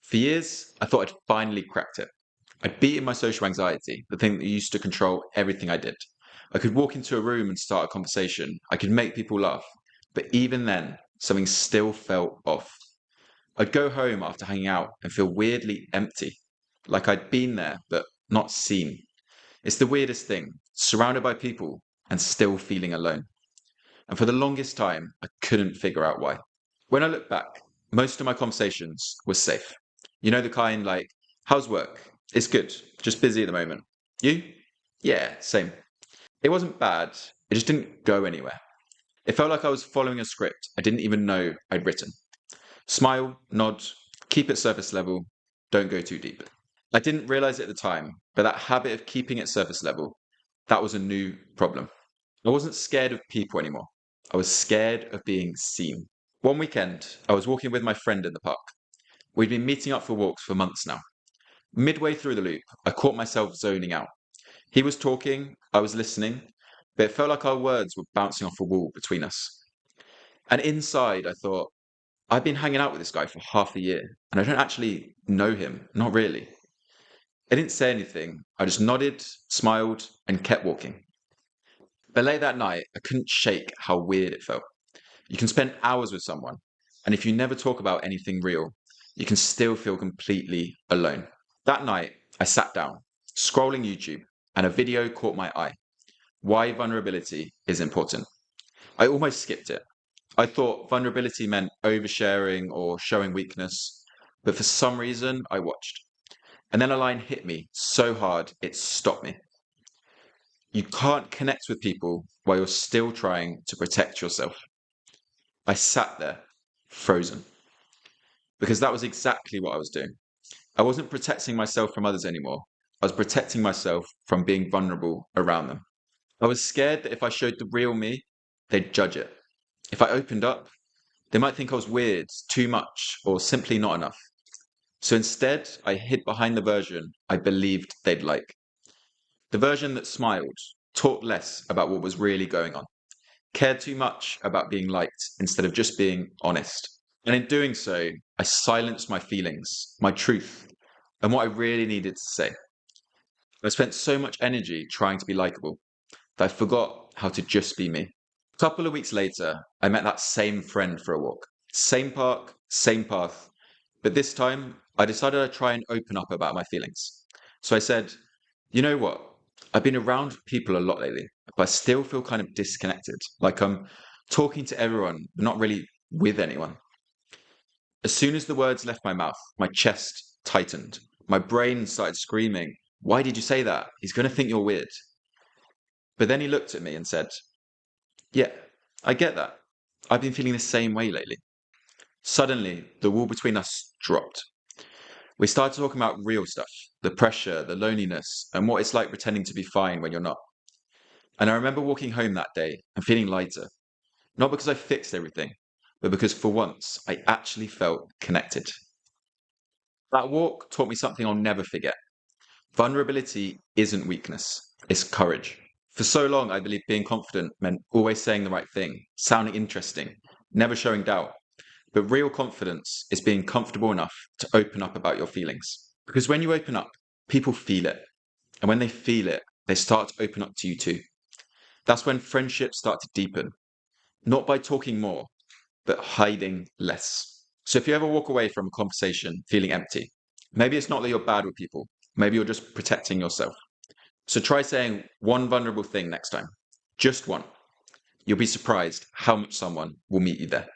For years, I thought I'd finally cracked it. I'd beaten my social anxiety, the thing that used to control everything I did. I could walk into a room and start a conversation. I could make people laugh. But even then, something still felt off. I'd go home after hanging out and feel weirdly empty, like I'd been there but not seen. It's the weirdest thing, surrounded by people and still feeling alone. And for the longest time, I couldn't figure out why. When I look back, most of my conversations were safe. You know, the kind like, how's work? It's good, just busy at the moment. You? Yeah, same. It wasn't bad, it just didn't go anywhere. It felt like I was following a script I didn't even know I'd written. Smile, nod, keep it surface level, don't go too deep. I didn't realize it at the time, but that habit of keeping it surface level, that was a new problem. I wasn't scared of people anymore. I was scared of being seen. One weekend, I was walking with my friend in the park. We'd been meeting up for walks for months now. Midway through the loop, I caught myself zoning out. He was talking, I was listening, but it felt like our words were bouncing off a wall between us. And inside, I thought, I've been hanging out with this guy for half a year, and I don't actually know him, not really. I didn't say anything. I just nodded, smiled, and kept walking. But late that night, I couldn't shake how weird it felt. You can spend hours with someone, and if you never talk about anything real, you can still feel completely alone. That night, I sat down, scrolling YouTube, and a video caught my eye. Why vulnerability is important. I almost skipped it. I thought vulnerability meant oversharing or showing weakness, but for some reason, I watched. And then a line hit me so hard, it stopped me. You can't connect with people while you're still trying to protect yourself. I sat there, frozen, because that was exactly what I was doing. I wasn't protecting myself from others anymore. I was protecting myself from being vulnerable around them. I was scared that if I showed the real me, they'd judge it. If I opened up, they might think I was weird, too much, or simply not enough. So instead, I hid behind the version I believed they'd like. The version that smiled, talked less about what was really going on, cared too much about being liked instead of just being honest. And in doing so, I silenced my feelings, my truth, and what I really needed to say. I spent so much energy trying to be likable that I forgot how to just be me. A couple of weeks later, I met that same friend for a walk. Same park, same path. But this time, I decided I'd try and open up about my feelings. So I said, you know what? I've been around people a lot lately, but I still feel kind of disconnected. Like I'm talking to everyone, but not really with anyone. As soon as the words left my mouth, my chest tightened. My brain started screaming, why did you say that? He's going to think you're weird. But then he looked at me and said, yeah, I get that. I've been feeling the same way lately. Suddenly, the wall between us dropped. We started talking about real stuff, the pressure, the loneliness, and what it's like pretending to be fine when you're not. And I remember walking home that day and feeling lighter, not because I fixed everything, but because for once I actually felt connected. That walk taught me something I'll never forget. Vulnerability isn't weakness, it's courage. For so long, I believed being confident meant always saying the right thing, sounding interesting, never showing doubt. But real confidence is being comfortable enough to open up about your feelings. Because when you open up, people feel it. And when they feel it, they start to open up to you too. That's when friendships start to deepen, not by talking more, but hiding less. So if you ever walk away from a conversation feeling empty, maybe it's not that you're bad with people, maybe you're just protecting yourself. So try saying one vulnerable thing next time, just one. You'll be surprised how much someone will meet you there.